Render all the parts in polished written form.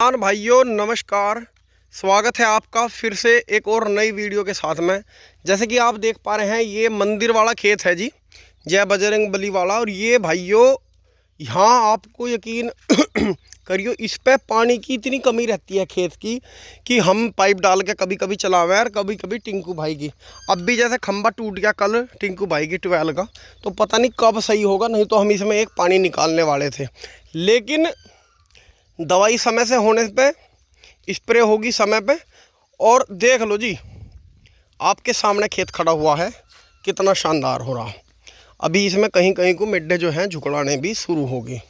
किसान भाइयों नमस्कार। स्वागत है आपका फिर से एक और नई वीडियो के साथ में। जैसे कि आप देख पा रहे हैं ये मंदिर वाला खेत है जी, जय बजरंग बली वाला। और ये भाइयों यहाँ आपको यकीन करियो इस पे पानी की इतनी कमी रहती है खेत की कि हम पाइप डाल के कभी कभी चलावे यार, कभी कभी टिंकू भाई की। अब भी जैसे खंबा टूट गया कल टिंकू भाई की 12 का, तो पता नहीं कब सही होगा, नहीं तो हम इसमें एक पानी निकालने वाले थे। लेकिन दवाई समय से होने पे, स्प्रे होगी समय पे। और देख लो जी, आपके सामने खेत खड़ा हुआ है, कितना शानदार हो रहा। अभी इसमें कहीं कहीं को मिड्डे जो हैं झुकड़ाने भी शुरू होगी।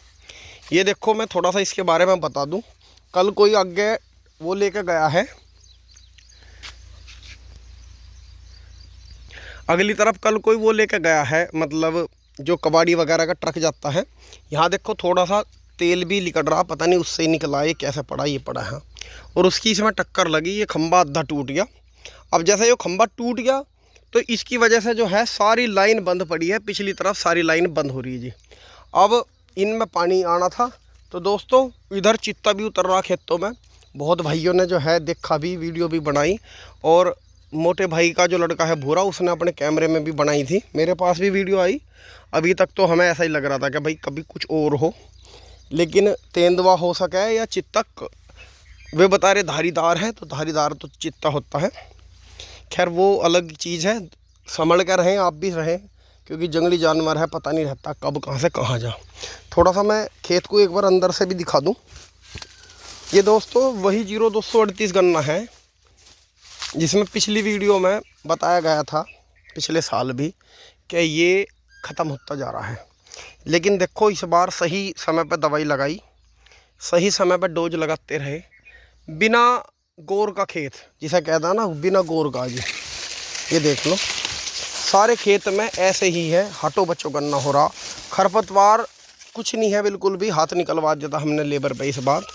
ये देखो, मैं थोड़ा सा इसके बारे में बता दूं। कल कोई आगे वो लेकर गया है, अगली तरफ कल कोई वो लेकर गया है, मतलब जो कबाड़ी वगैरह का ट्रक जाता है। यहाँ देखो थोड़ा सा तेल भी निकल रहा, पता नहीं उससे ही निकला, ये कैसे पड़ा, ये पड़ा है। और उसकी इसमें टक्कर लगी, ये खंबा आधा टूट गया। अब जैसे ये खंबा टूट गया तो इसकी वजह से जो है सारी लाइन बंद पड़ी है, पिछली तरफ सारी लाइन बंद हो रही है जी। अब इनमें पानी आना था, तो दोस्तों इधर चित्ता भी उतर रहा खेतों में। बहुत भाइयों ने जो है देखा भी, वीडियो भी बनाई। और मोटे भाई का जो लड़का है भूरा, उसने अपने कैमरे में भी बनाई थी, मेरे पास भी वीडियो आई। अभी तक तो हमें ऐसा ही लग रहा था कि भाई कभी कुछ और हो, लेकिन तेंदुआ हो सके या चित्तक, वे बता रहे धारीदार है, तो धारीदार तो चित्ता होता है। खैर वो अलग चीज़ है, संभल कर रहें, आप भी रहें, क्योंकि जंगली जानवर है, पता नहीं रहता कब कहाँ से कहाँ जा। थोड़ा सा मैं खेत को एक बार अंदर से भी दिखा दूँ। ये दोस्तों वही 0238 गन्ना है जिसमें पिछली वीडियो में बताया गया था, पिछले साल भी, कि ये ख़त्म होता जा रहा है। लेकिन देखो इस बार सही समय पर दवाई लगाई, सही समय पर डोज लगाते रहे, बिना गोर का खेत जिसे कहता है ना, बिना गोर का। जी ये देख लो, सारे खेत में ऐसे ही है, हटो बच्चों गन्ना हो रहा। खरपतवार कुछ नहीं है बिल्कुल भी, हाथ निकलवा देता हमने लेबर पे इस बार।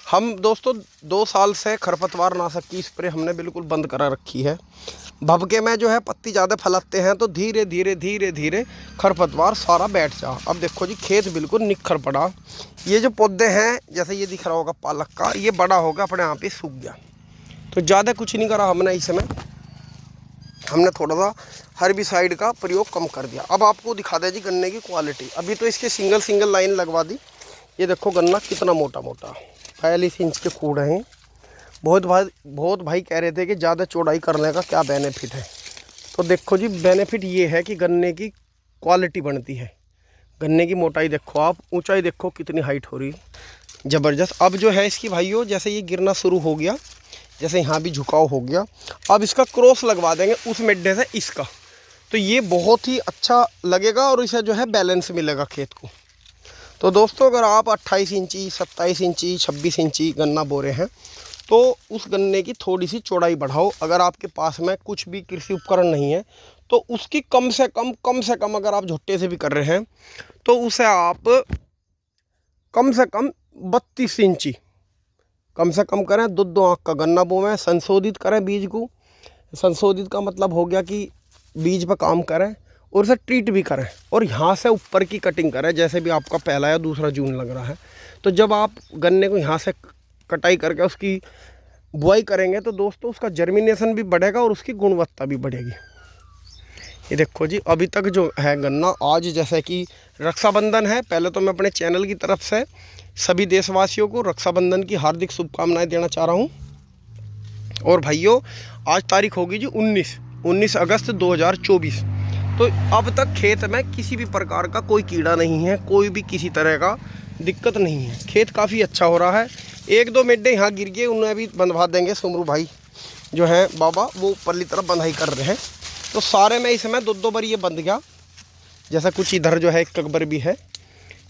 हम दोस्तों 2 साल से खरपतवार नाशक की स्प्रे हमने बिल्कुल बंद करा रखी है। भभके में जो है पत्ती ज़्यादा फैलाते हैं तो धीरे धीरे धीरे धीरे खरपतवार सारा बैठ जा। अब देखो जी खेत बिल्कुल निखर पड़ा। ये जो पौधे हैं, जैसे ये दिख रहा होगा पालक का, ये बड़ा होगा अपने आप ही सूख गया। तो ज़्यादा कुछ नहीं करा हमने इसमें, हमने थोड़ा सा हर्बिसाइड का प्रयोग कम कर दिया। अब आपको दिखा दें जी गन्ने की क्वालिटी। अभी तो इसके सिंगल सिंगल लाइन लगवा दी। ये देखो गन्ना कितना मोटा मोटा, 42 इंच के खूड़ हैं। बहुत भाई कह रहे थे कि ज़्यादा चौड़ाई करने का क्या बेनिफिट है। तो देखो जी बेनिफिट ये है कि गन्ने की क्वालिटी बनती है। गन्ने की मोटाई देखो आप, ऊंचाई देखो कितनी हाइट हो रही, ज़बरदस्त। अब जो है इसकी भाइयों, जैसे ये गिरना शुरू हो गया, जैसे यहाँ भी झुकाव हो गया, अब इसका क्रॉस लगवा देंगे उस मिड्डे से इसका, तो ये बहुत ही अच्छा लगेगा और इसे जो है बैलेंस मिलेगा खेत को। तो दोस्तों अगर आप 28 इंची, 27 इंची, 26 इंची गन्ना बो रहे हैं, तो उस गन्ने की थोड़ी सी चौड़ाई बढ़ाओ। अगर आपके पास में कुछ भी कृषि उपकरण नहीं है तो उसकी कम से कम अगर आप झुट्टे से भी कर रहे हैं तो उसे आप कम से कम 32 इंची कम से कम करें। दो आँख का गन्ना बोवें, संशोधित करें बीज को। संशोधित का मतलब हो गया कि बीज पर काम करें और उसे ट्रीट भी करें, और यहाँ से ऊपर की कटिंग करें। जैसे भी आपका पहला या दूसरा जून लग रहा है, तो जब आप गन्ने को यहाँ से कटाई करके उसकी बुआई करेंगे तो दोस्तों उसका जर्मिनेशन भी बढ़ेगा और उसकी गुणवत्ता भी बढ़ेगी। ये देखो जी अभी तक जो है गन्ना, आज जैसे कि रक्षाबंधन है, पहले तो मैं अपने चैनल की तरफ से सभी देशवासियों को रक्षाबंधन की हार्दिक शुभकामनाएं देना चाह रहा हूँ। और भाइयों आज तारीख होगी जी 19 अगस्त 2024। तो अब तक खेत में किसी भी प्रकार का कोई कीड़ा नहीं है, कोई भी किसी तरह का दिक्कत नहीं है। खेत काफ़ी अच्छा हो रहा है। 1-2 मिड्डे यहाँ गिर गए, उन्हें भी बंधवा देंगे। सुमरू भाई जो है बाबा, वो ऊपरली तरफ बंधाई कर रहे हैं। तो सारे में इसमें 2-2 बार ये बंध गया। जैसा कुछ इधर जो है एक कबर भी है,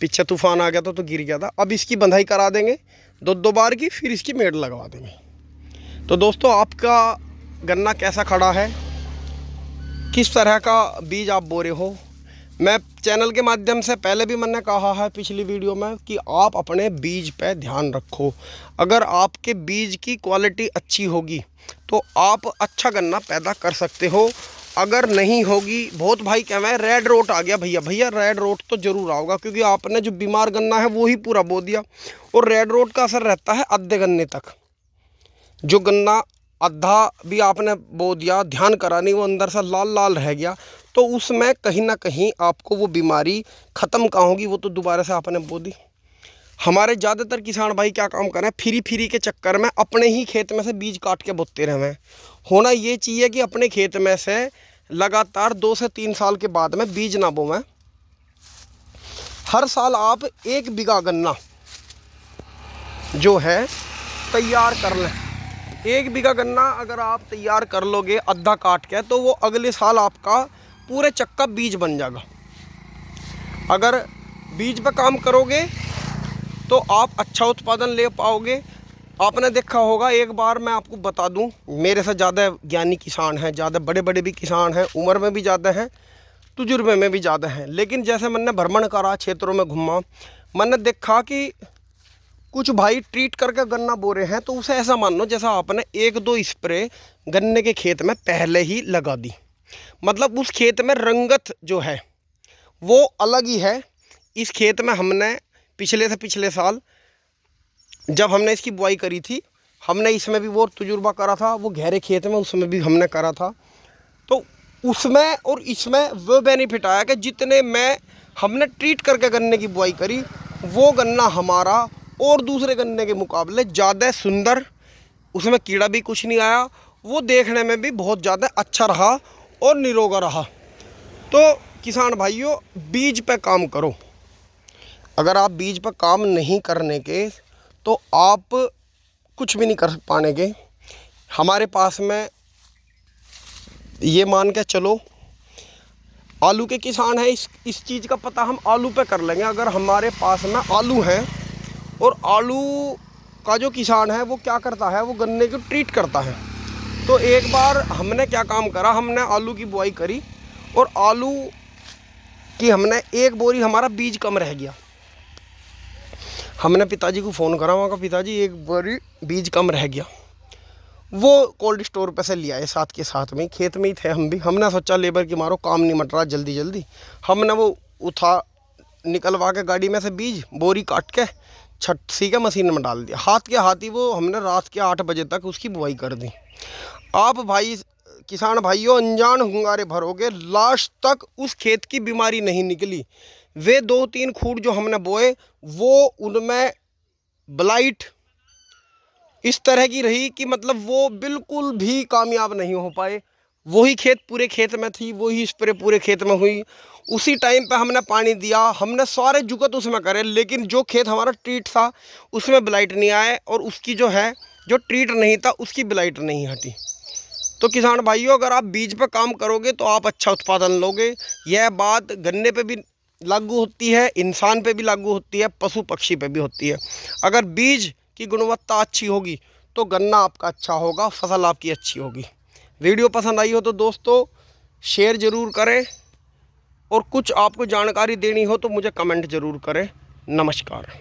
पीछे तूफान आ गया था तो गिर गया था। अब इसकी बंधाई करा देंगे 2-2 बार की, फिर इसकी मेड़ लगवा देंगे। तो दोस्तों आपका गन्ना कैसा खड़ा है, किस तरह का बीज आप बो रहे हो, मैं चैनल के माध्यम से पहले भी मैंने कहा है पिछली वीडियो में कि आप अपने बीज पे ध्यान रखो। अगर आपके बीज की क्वालिटी अच्छी होगी तो आप अच्छा गन्ना पैदा कर सकते हो। अगर नहीं होगी, बहुत भाई कह रहे हैं रेड रोट आ गया भैया। भैया रेड रोट तो जरूर आओगा, क्योंकि आपने जो बीमार गन्ना है वो ही पूरा बो दिया। और रेड रोट का असर रहता है आधे गन्ने तक। जो गन्ना आधा भी आपने बो दिया, ध्यान करा नहीं, वो अंदर से लाल लाल रह गया, तो उसमें कहीं ना कहीं आपको वो बीमारी ख़त्म कहाँ होगी, वो तो दोबारा से आपने बो दी। हमारे ज़्यादातर किसान भाई क्या काम कर रहे हैं, फ्री फ्री के चक्कर में अपने ही खेत में से बीज काट के बोते रहे हैं। होना ये चाहिए कि अपने खेत में से लगातार 2 से 3 साल के बाद में बीज ना बोवें। हर साल आप 1 बीघा गन्ना जो है तैयार कर लें। 1 बीघा गन्ना अगर आप तैयार कर लोगे आधा काट के, तो वो अगले साल आपका पूरे चक्का बीज बन जाएगा। अगर बीज पे काम करोगे तो आप अच्छा उत्पादन ले पाओगे। आपने देखा होगा, एक बार मैं आपको बता दूं, मेरे से ज़्यादा ज्ञानी किसान हैं, ज़्यादा बड़े बड़े भी किसान हैं, उम्र में भी ज़्यादा हैं, तजुर्बे में भी ज़्यादा हैं। लेकिन जैसे मैंने भ्रमण करा, क्षेत्रों में घूमा, मैंने देखा कि कुछ भाई ट्रीट करके गन्ना बो रहे हैं, तो उसे ऐसा मान लो जैसा आपने 1-2 स्प्रे गन्ने के खेत में पहले ही लगा दी। मतलब उस खेत में रंगत जो है वो अलग ही है। इस खेत में हमने पिछले से पिछले साल जब हमने इसकी बुआई करी थी, हमने इसमें भी वो तजुर्बा करा था, वो गहरे खेत में उसमें भी हमने करा था। तो उसमें और इसमें वो बेनिफिट आया कि जितने में हमने ट्रीट करके गन्ने की बुआई करी, वो गन्ना हमारा और दूसरे गन्ने के मुकाबले ज़्यादा सुंदर, उसमें कीड़ा भी कुछ नहीं आया, वो देखने में भी बहुत ज़्यादा अच्छा रहा और निरोगा रहा। तो किसान भाइयों, बीज पे काम करो। अगर आप बीज पर काम नहीं करने के तो आप कुछ भी नहीं कर पाएंगे। हमारे पास में ये मान के चलो, आलू के किसान हैं, इस चीज़ का पता हम आलू पे कर लेंगे। अगर हमारे पास में आलू हैं और आलू का जो किसान है वो क्या करता है, वो गन्ने को ट्रीट करता है। तो एक बार हमने क्या काम करा, हमने आलू की बुआई करी और आलू की हमने 1 बोरी, हमारा बीज कम रह गया। हमने पिताजी को फ़ोन करा, वहाँ का पिताजी 1 बोरी बीज कम रह गया, वो कोल्ड स्टोर पे से लिया है। साथ के साथ में खेत में ही थे हम भी। हमने सोचा लेबर की मारो काम नहीं मट रहा जल्दी जल्दी, हमने वो उठा निकलवा के गाड़ी में से बीज बोरी काट के छट्टी के मशीन में डाल दिया। हाथ के हाथ ही वो हमने रात के 8 बजे तक उसकी बुआई कर दी। आप भाई किसान भाइयों अनजान hunगारे भरोगे, लास्ट तक उस खेत की बीमारी नहीं निकली। वे 2-3 खूट जो हमने बोए, वो उनमें ब्लाइट इस तरह की रही कि मतलब वो बिल्कुल भी कामयाब नहीं हो पाए। वही खेत पूरे खेत में थी, वही स्प्रे पूरे खेत में हुई, उसी टाइम पे हमने पानी दिया, हमने सारे जुगत उसमें करे, लेकिन जो खेत हमारा ट्रीट था उसमें ब्लाइट नहीं आए, और उसकी जो है जो ट्रीट नहीं था उसकी ब्लाइट नहीं हटी। तो किसान भाइयों, अगर आप बीज पर काम करोगे तो आप अच्छा उत्पादन लोगे। यह बात गन्ने पे भी लागू होती है, इंसान पे भी लागू होती है, पशु पक्षी पे भी होती है। अगर बीज की गुणवत्ता अच्छी होगी तो गन्ना आपका अच्छा होगा, फसल आपकी अच्छी होगी। वीडियो पसंद आई हो तो दोस्तों शेयर ज़रूर करें, और कुछ आपको जानकारी देनी हो तो मुझे कमेंट ज़रूर करें। नमस्कार।